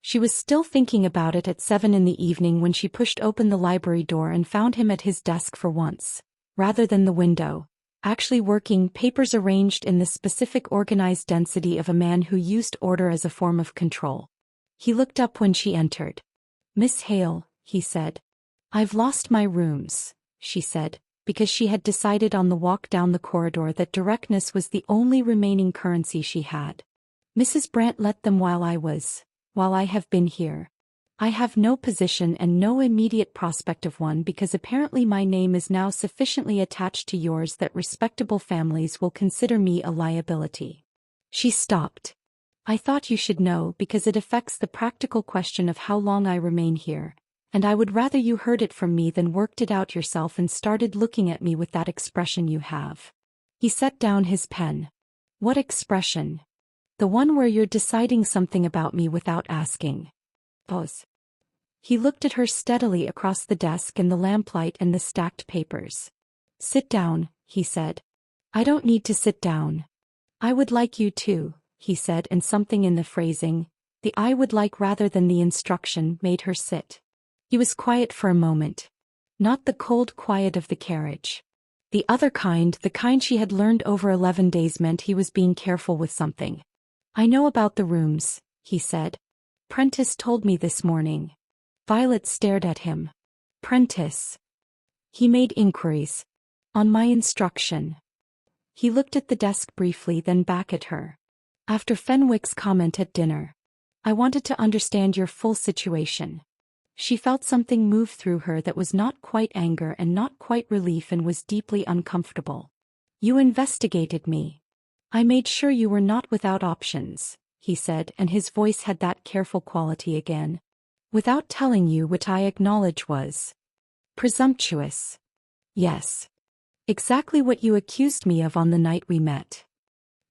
She was still thinking about it at 7 in the evening when she pushed open the library door and found him at his desk for once, rather than the window, actually working, papers arranged in the specific organized density of a man who used order as a form of control. He looked up when she entered. "Miss Hale," he said. "I've lost my rooms," she said, because she had decided on the walk down the corridor that directness was the only remaining currency she had. "Mrs. Brandt let them while I have been here. I have no position and no immediate prospect of one because apparently my name is now sufficiently attached to yours that respectable families will consider me a liability." She stopped. "I thought you should know because it affects the practical question of how long I remain here, and I would rather you heard it from me than worked it out yourself and started looking at me with that expression you have." He set down his pen. "What expression?" "The one where you're deciding something about me without asking." Pause. He looked at her steadily across the desk and the lamplight and the stacked papers. "Sit down," he said. "I don't need to sit down." "I would like you to," he said, and something in the phrasing, the "I would like" rather than the instruction, made her sit. He was quiet for a moment. Not the cold quiet of the carriage. The other kind, the kind she had learned over 11 days, meant he was being careful with something. "I know about the rooms," he said. "Prentice told me this morning." Violet stared at him. "Prentice?" He made inquiries. "On my instruction." He looked at the desk briefly, then back at her. "After Fenwick's comment at dinner. I wanted to understand your full situation." She felt something move through her that was not quite anger and not quite relief and was deeply uncomfortable. "You investigated me. I made sure you were not without options," he said, and his voice had that careful quality again. "Without telling you, which I acknowledge was presumptuous." "Yes. Exactly what you accused me of on the night we met."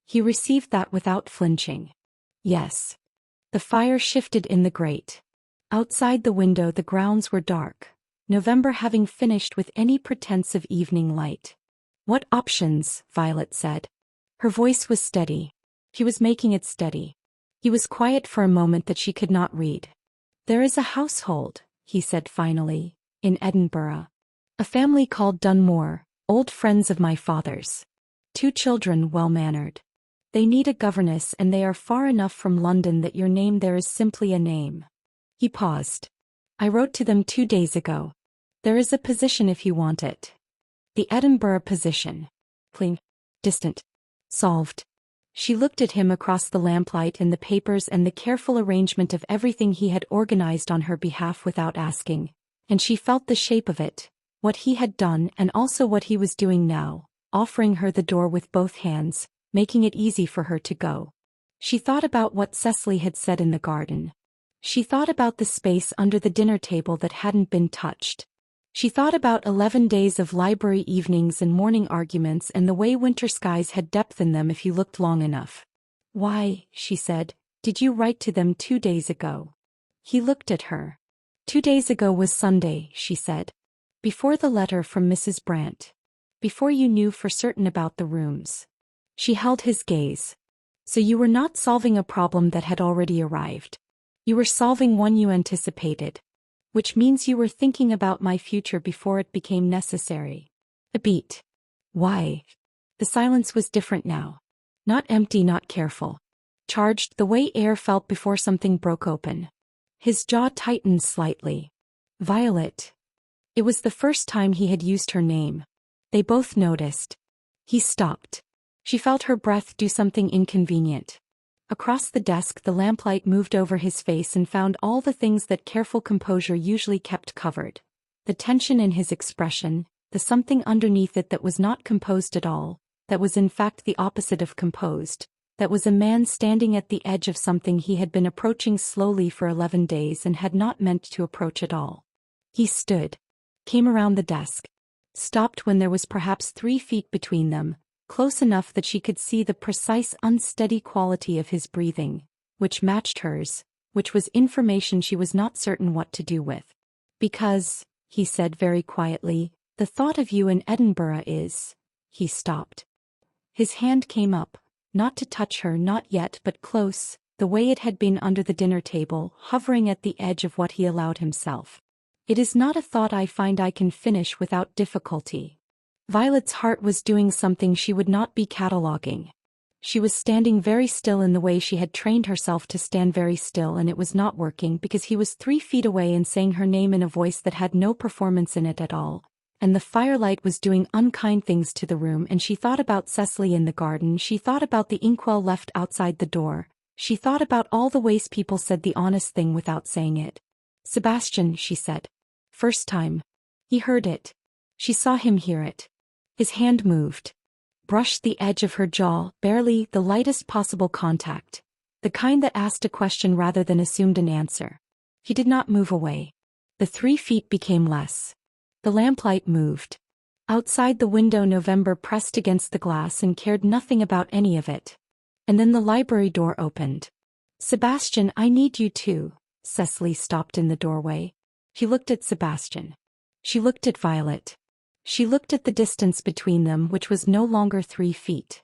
He received that without flinching. "Yes." The fire shifted in the grate. Outside the window the grounds were dark, November having finished with any pretense of evening light. "What options?" Violet said. Her voice was steady. He was making it steady. He was quiet for a moment that she could not read. "There is a household," he said finally, "in Edinburgh. A family called Dunmore, old friends of my father's. 2 children, well-mannered. They need a governess and they are far enough from London that your name there is simply a name." He paused. "I wrote to them 2 days ago. There is a position if you want it." "The Edinburgh position." Clean. Distant. Solved. She looked at him across the lamplight and the papers and the careful arrangement of everything he had organized on her behalf without asking, and she felt the shape of it, what he had done and also what he was doing now, offering her the door with both hands, making it easy for her to go. She thought about what Cecily had said in the garden. She thought about the space under the dinner table that hadn't been touched. She thought about 11 days of library evenings and morning arguments and the way winter skies had depth in them if you looked long enough. "Why," she said, "did you write to them 2 days ago?" He looked at her. 2 days ago was Sunday," she said. "Before the letter from Mrs. Brandt. Before you knew for certain about the rooms." She held his gaze. "So you were not solving a problem that had already arrived. You were solving one you anticipated. Which means you were thinking about my future before it became necessary." A beat. "Why?" The silence was different now. Not empty, not careful. Charged the way air felt before something broke open. His jaw tightened slightly. "Violet." It was the first time he had used her name. They both noticed. He stopped. She felt her breath do something inconvenient. Across the desk the lamplight moved over his face and found all the things that careful composure usually kept covered. The tension in his expression, the something underneath it that was not composed at all, that was in fact the opposite of composed, that was a man standing at the edge of something he had been approaching slowly for 11 days and had not meant to approach at all. He stood. Came around the desk. Stopped when there was perhaps 3 feet between them, close enough that she could see the precise unsteady quality of his breathing, which matched hers, which was information she was not certain what to do with. "Because," he said very quietly, "the thought of you in Edinburgh is—" He stopped. His hand came up, not to touch her, not yet, but close, the way it had been under the dinner table, hovering at the edge of what he allowed himself. It is not a thought I find I can finish without difficulty. Violet's heart was doing something she would not be cataloging. She was standing very still in the way she had trained herself to stand very still, and it was not working because he was 3 feet away and saying her name in a voice that had no performance in it at all. And the firelight was doing unkind things to the room, and she thought about Cecily in the garden, she thought about the inkwell left outside the door, she thought about all the ways people said the honest thing without saying it. "Sebastian," she said. First time. He heard it. She saw him hear it. His hand moved. Brushed the edge of her jaw, barely, the lightest possible contact. The kind that asked a question rather than assumed an answer. He did not move away. The 3 feet became less. The lamplight moved. Outside the window November pressed against the glass and cared nothing about any of it. And then the library door opened. "Sebastian, I need you too." Cecily stopped in the doorway. He looked at Sebastian. She looked at Violet. She looked at the distance between them, which was no longer 3 feet.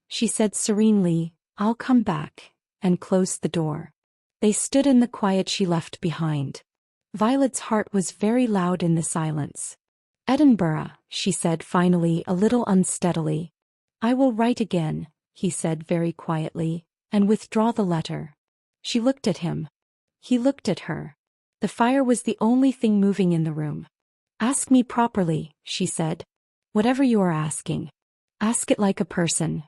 She said serenely, "I'll come back," and closed the door. They stood in the quiet she left behind. Violet's heart was very loud in the silence. "Edinburgh," she said finally, a little unsteadily. "I will write again," he said very quietly, "and withdraw the letter." She looked at him. He looked at her. The fire was the only thing moving in the room. "Ask me properly," she said. "Whatever you are asking. Ask it like a person."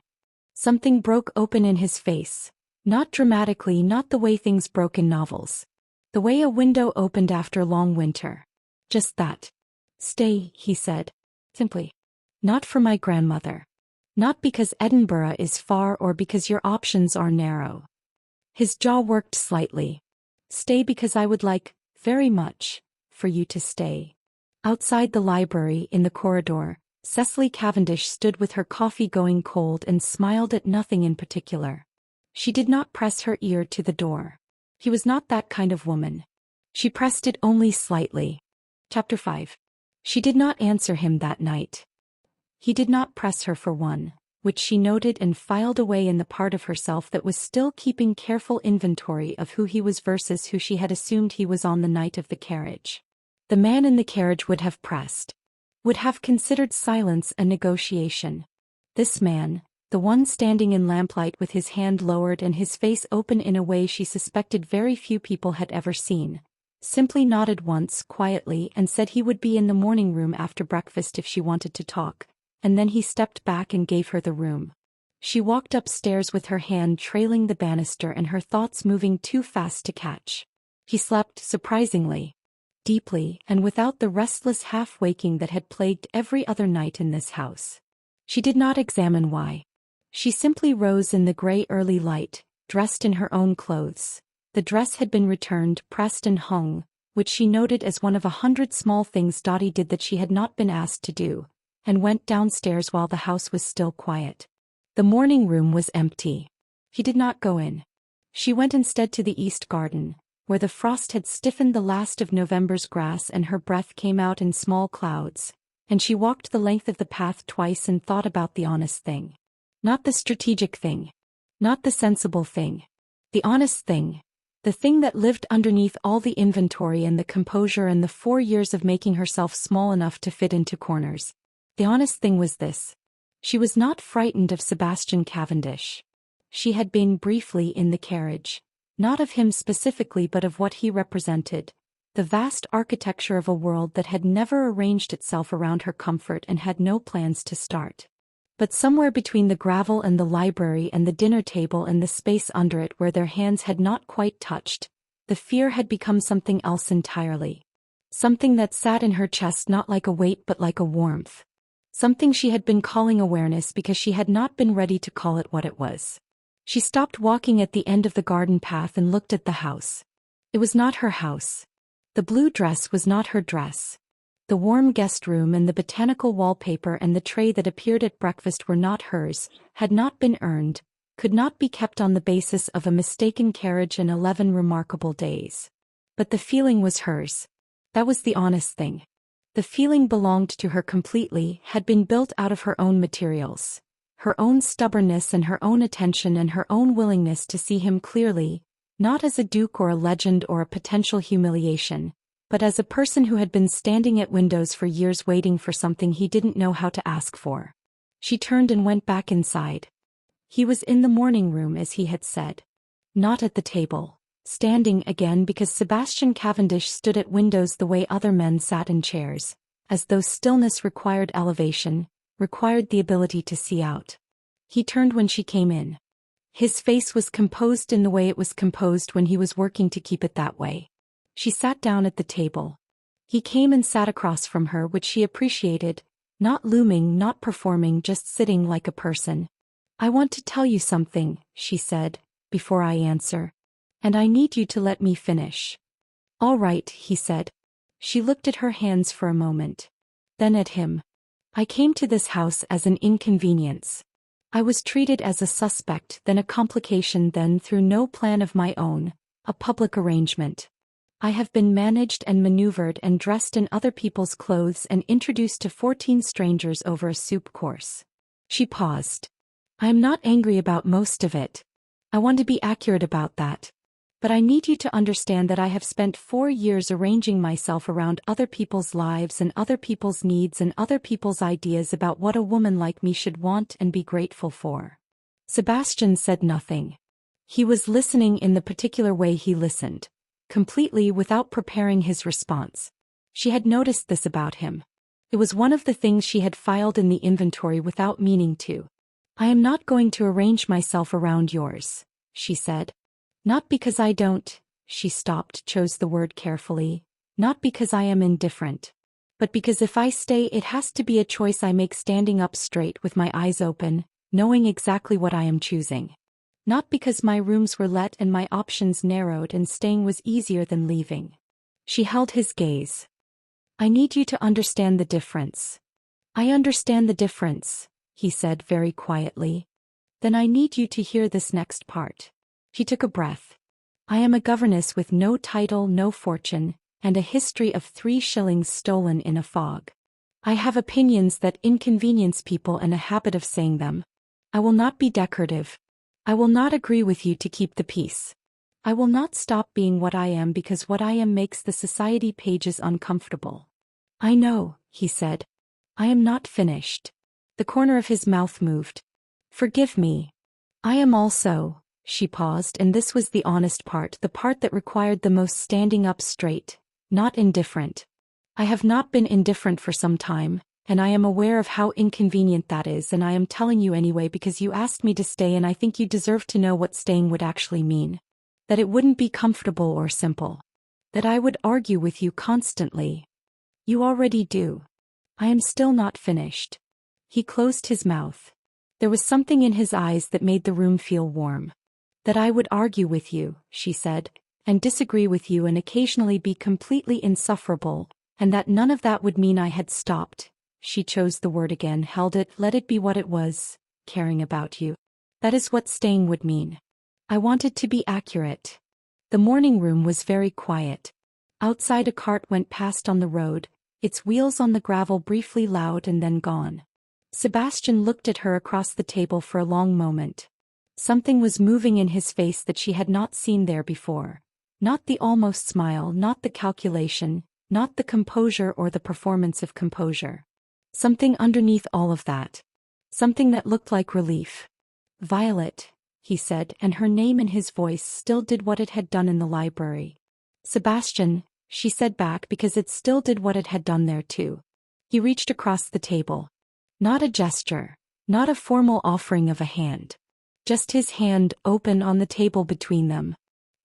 Something broke open in his face. Not dramatically, not the way things broke in novels. The way a window opened after long winter. Just that. "Stay," he said. Simply. "Not for my grandmother. Not because Edinburgh is far or because your options are narrow." His jaw worked slightly. "Stay because I would like, very much, for you to stay." Outside the library, in the corridor, Cecily Cavendish stood with her coffee going cold and smiled at nothing in particular. She did not press her ear to the door. He was not that kind of woman. She pressed it only slightly. Chapter 5. She did not answer him that night. He did not press her for one, which she noted and filed away in the part of herself that was still keeping careful inventory of who he was versus who she had assumed he was on the night of the carriage. The man in the carriage would have pressed. Would have considered silence a negotiation. This man, the one standing in lamplight with his hand lowered and his face open in a way she suspected very few people had ever seen, simply nodded once quietly and said he would be in the morning room after breakfast if she wanted to talk, and then he stepped back and gave her the room. She walked upstairs with her hand trailing the banister and her thoughts moving too fast to catch. He slept, surprisingly deeply, and without the restless half-waking that had plagued every other night in this house. She did not examine why. She simply rose in the gray early light, dressed in her own clothes. The dress had been returned, pressed and hung, which she noted as one of 100 small things Dottie did that she had not been asked to do, and went downstairs while the house was still quiet. The morning room was empty. He did not go in. She went instead to the east garden, where the frost had stiffened the last of November's grass and her breath came out in small clouds, and she walked the length of the path twice and thought about the honest thing. Not the strategic thing. Not the sensible thing. The honest thing. The thing that lived underneath all the inventory and the composure and the 4 years of making herself small enough to fit into corners. The honest thing was this. She was not frightened of Sebastian Cavendish. She had been briefly in the carriage. Not of him specifically but of what he represented, the vast architecture of a world that had never arranged itself around her comfort and had no plans to start. But somewhere between the gravel and the library and the dinner table and the space under it where their hands had not quite touched, the fear had become something else entirely. Something that sat in her chest not like a weight but like a warmth. Something she had been calling awareness because she had not been ready to call it what it was. She stopped walking at the end of the garden path and looked at the house. It was not her house. The blue dress was not her dress. The warm guest room and the botanical wallpaper and the tray that appeared at breakfast were not hers, had not been earned, could not be kept on the basis of a mistaken carriage and 11 remarkable days. But the feeling was hers. That was the honest thing. The feeling belonged to her completely, had been built out of her own materials. Her own stubbornness and her own attention and her own willingness to see him clearly, not as a duke or a legend or a potential humiliation, but as a person who had been standing at windows for years waiting for something he didn't know how to ask for. She turned and went back inside. He was in the morning room as he had said. Not at the table, standing again because Sebastian Cavendish stood at windows the way other men sat in chairs, as though stillness required elevation, required the ability to see out. He turned when she came in. His face was composed in the way it was composed when he was working to keep it that way. She sat down at the table. He came and sat across from her, which she appreciated, not looming, not performing, just sitting like a person. "I want to tell you something," she said, "before I answer. And I need you to let me finish." "All right," he said. She looked at her hands for a moment. Then at him. "I came to this house as an inconvenience. I was treated as a suspect, then a complication, then through no plan of my own, a public arrangement. I have been managed and maneuvered and dressed in other people's clothes and introduced to 14 strangers over a soup course." She paused. "I am not angry about most of it. I want to be accurate about that. But I need you to understand that I have spent 4 years arranging myself around other people's lives and other people's needs and other people's ideas about what a woman like me should want and be grateful for." Sebastian said nothing. He was listening in the particular way he listened, completely without preparing his response. She had noticed this about him. It was one of the things she had filed in the inventory without meaning to. "I am not going to arrange myself around yours," she said. "Not because I don't," she stopped, chose the word carefully, "not because I am indifferent. But because if I stay it has to be a choice I make standing up straight with my eyes open, knowing exactly what I am choosing. Not because my rooms were let and my options narrowed and staying was easier than leaving." She held his gaze. "I need you to understand the difference." "I understand the difference," he said very quietly. "Then I need you to hear this next part." He took a breath. "I am a governess with no title, no fortune, and a history of 3 shillings stolen in a fog. I have opinions that inconvenience people and a habit of saying them. I will not be decorative. I will not agree with you to keep the peace. I will not stop being what I am because what I am makes the society pages uncomfortable." "I know," he said. "I am not finished." The corner of his mouth moved. "Forgive me. I am also," she paused, and this was the honest part, the part that required the most standing up straight, "not indifferent. I have not been indifferent for some time, and I am aware of how inconvenient that is, and I am telling you anyway because you asked me to stay and I think you deserve to know what staying would actually mean. That it wouldn't be comfortable or simple. That I would argue with you constantly. You already do. I am still not finished." He closed his mouth. There was something in his eyes that made the room feel warm. "That I would argue with you," she said, "and disagree with you and occasionally be completely insufferable, and that none of that would mean I had stopped." She chose the word again, held it, let it be what it was, caring about you. "That is what staying would mean." I wanted to be accurate. The morning room was very quiet. Outside a cart went past on the road, its wheels on the gravel briefly loud and then gone. Sebastian looked at her across the table for a long moment. Something was moving in his face that she had not seen there before. Not the almost smile, not the calculation, not the composure or the performance of composure. Something underneath all of that. Something that looked like relief. "Violet," he said, and her name in his voice still did what it had done in the library. "Sebastian," she said back because it still did what it had done there too. He reached across the table. Not a gesture, not a formal offering of a hand. Just his hand open on the table between them.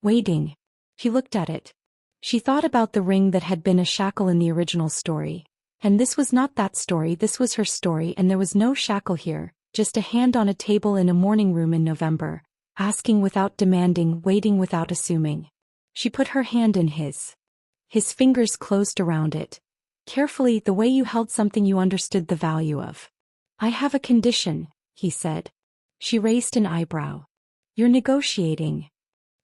Waiting. She looked at it. She thought about the ring that had been a shackle in the original story. And this was not that story, this was her story, and there was no shackle here, just a hand on a table in a morning room in November, asking without demanding, waiting without assuming. She put her hand in his. His fingers closed around it. Carefully, the way you held something you understood the value of. "I have a condition," he said. She raised an eyebrow. "You're negotiating."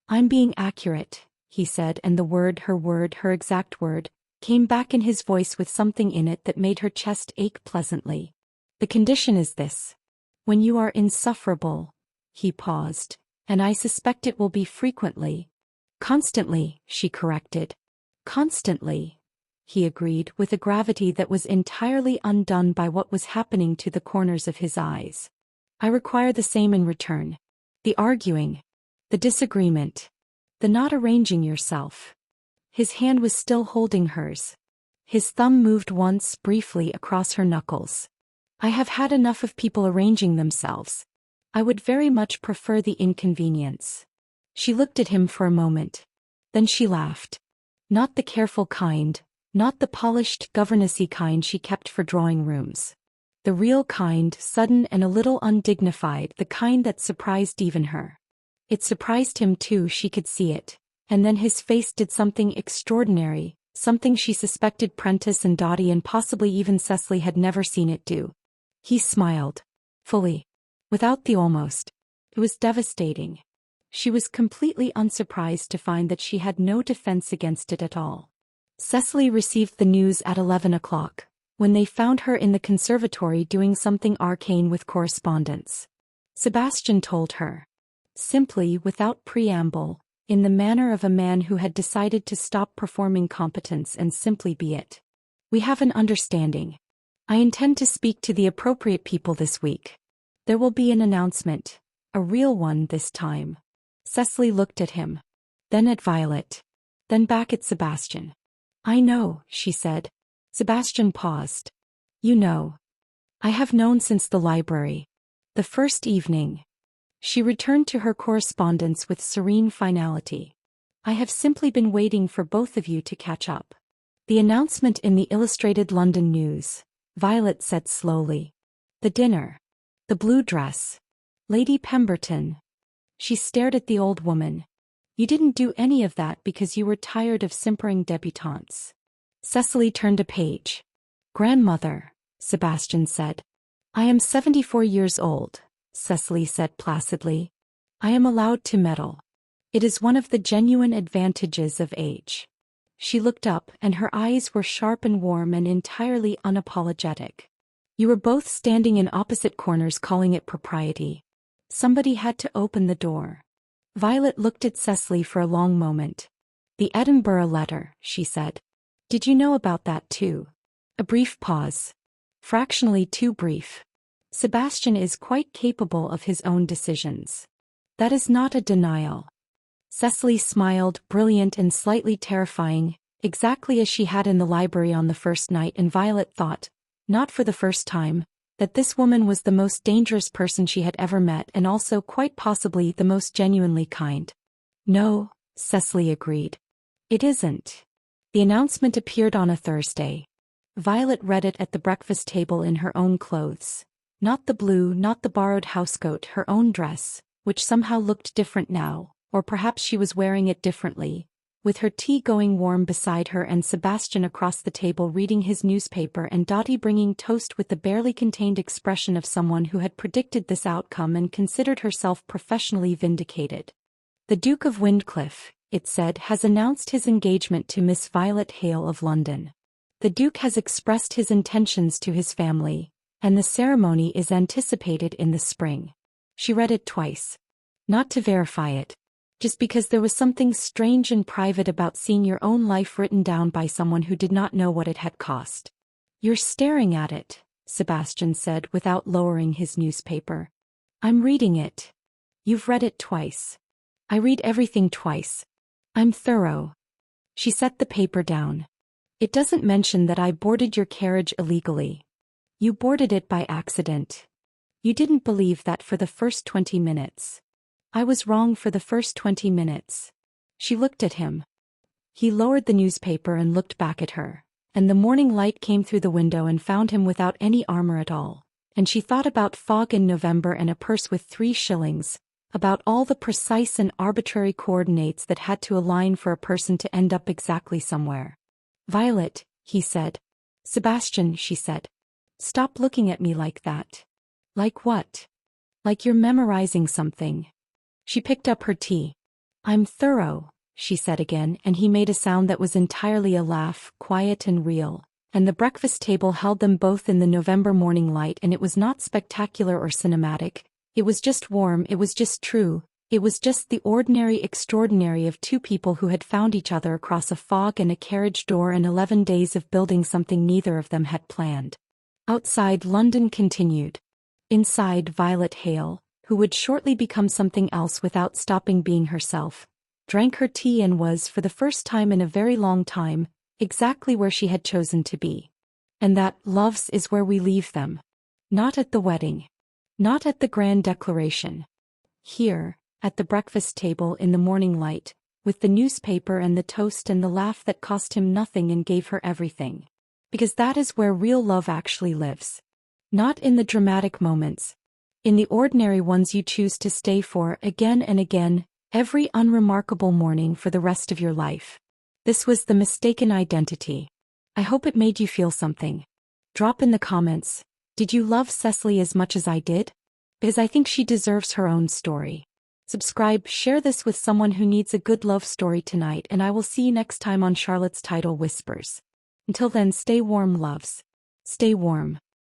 "I'm being accurate," he said, and the word, her exact word, came back in his voice with something in it that made her chest ache pleasantly. "The condition is this. When you are insufferable. He paused. And I suspect it will be frequently. Constantly, she corrected. Constantly. He agreed with a gravity that was entirely undone by what was happening to the corners of his eyes. I require the same in return. The arguing. The disagreement. The not arranging yourself. His hand was still holding hers. His thumb moved once briefly across her knuckles. I have had enough of people arranging themselves. I would very much prefer the inconvenience. She looked at him for a moment. Then she laughed. Not the careful kind, not the polished, governessy kind she kept for drawing rooms. The real kind, sudden and a little undignified, the kind that surprised even her. It surprised him too, she could see it. And then his face did something extraordinary, something she suspected Prentice and Dottie and possibly even Cecily had never seen it do. He smiled. Fully. Without the almost. It was devastating. She was completely unsurprised to find that she had no defense against it at all. Cecily received the news at 11 o'clock, when they found her in the conservatory doing something arcane with correspondence. Sebastian told her. Simply, without preamble, in the manner of a man who had decided to stop performing competence and simply be it. We have an understanding. I intend to speak to the appropriate people this week. There will be an announcement, a real one this time. Cecily looked at him. Then at Violet. Then back at Sebastian. I know, she said. Sebastian paused. You know. I have known since the library. The first evening. She returned to her correspondence with serene finality. I have simply been waiting for both of you to catch up. The announcement in the Illustrated London News, Violet said slowly. The dinner. The blue dress. Lady Pemberton. She stared at the old woman. You didn't do any of that because you were tired of simpering debutantes. Cecily turned a page. Grandmother, Sebastian said. I am 74 years old, Cecily said placidly. I am allowed to meddle. It is one of the genuine advantages of age. She looked up and her eyes were sharp and warm and entirely unapologetic. You were both standing in opposite corners calling it propriety. Somebody had to open the door. Violet looked at Cecily for a long moment. The Edinburgh letter, she said. Did you know about that too? A brief pause. Fractionally too brief. Sebastian is quite capable of his own decisions. That is not a denial. Cecily smiled, brilliant and slightly terrifying, exactly as she had in the library on the first night, and Violet thought, not for the first time, that this woman was the most dangerous person she had ever met and also quite possibly the most genuinely kind. No, Cecily agreed. It isn't. The announcement appeared on a Thursday. Violet read it at the breakfast table in her own clothes. Not the blue, not the borrowed housecoat, her own dress, which somehow looked different now, or perhaps she was wearing it differently, with her tea going warm beside her and Sebastian across the table reading his newspaper and Dottie bringing toast with the barely contained expression of someone who had predicted this outcome and considered herself professionally vindicated. The Duke of Windcliff, it said, has announced his engagement to Miss Violet Hale of London. The Duke has expressed his intentions to his family, and the ceremony is anticipated in the spring. She read it twice. Not to verify it. Just because there was something strange and private about seeing your own life written down by someone who did not know what it had cost. You're staring at it, Sebastian said without lowering his newspaper. I'm reading it. You've read it twice. I read everything twice. I'm thorough. She set the paper down. It doesn't mention that I boarded your carriage illegally. You boarded it by accident. You didn't believe that for the first 20 minutes. I was wrong for the first 20 minutes. She looked at him. He lowered the newspaper and looked back at her, and the morning light came through the window and found him without any armor at all, and she thought about fog in November and a purse with 3 shillings, about all the precise and arbitrary coordinates that had to align for a person to end up exactly somewhere. Violet, he said. Sebastian, she said. Stop looking at me like that. Like what? Like you're memorizing something. She picked up her tea. I'm thorough, she said again, and he made a sound that was entirely a laugh, quiet and real, And the breakfast table held them both in the November morning light, and it was not spectacular or cinematic. It was just warm, it was just true. It was just the ordinary extraordinary of two people who had found each other across a fog and a carriage door and 11 days of building something neither of them had planned. Outside, London continued. Inside, Violet Hale, who would shortly become something else without stopping being herself, drank her tea and was, for the first time in a very long time, exactly where she had chosen to be. And that, loves, is where we leave them. Not at the wedding. Not at the grand declaration. Here, at the breakfast table in the morning light, with the newspaper and the toast and the laugh that cost him nothing and gave her everything. Because that is where real love actually lives. Not in the dramatic moments. In the ordinary ones you choose to stay for again and again, every unremarkable morning for the rest of your life. This was the mistaken identity. I hope it made you feel something. Drop in the comments, did you love Cecily as much as I did? Because I think she deserves her own story. Subscribe, share this with someone who needs a good love story tonight, and I will see you next time on Charlotte's Title Whispers. Until then, stay warm, loves. Stay warm.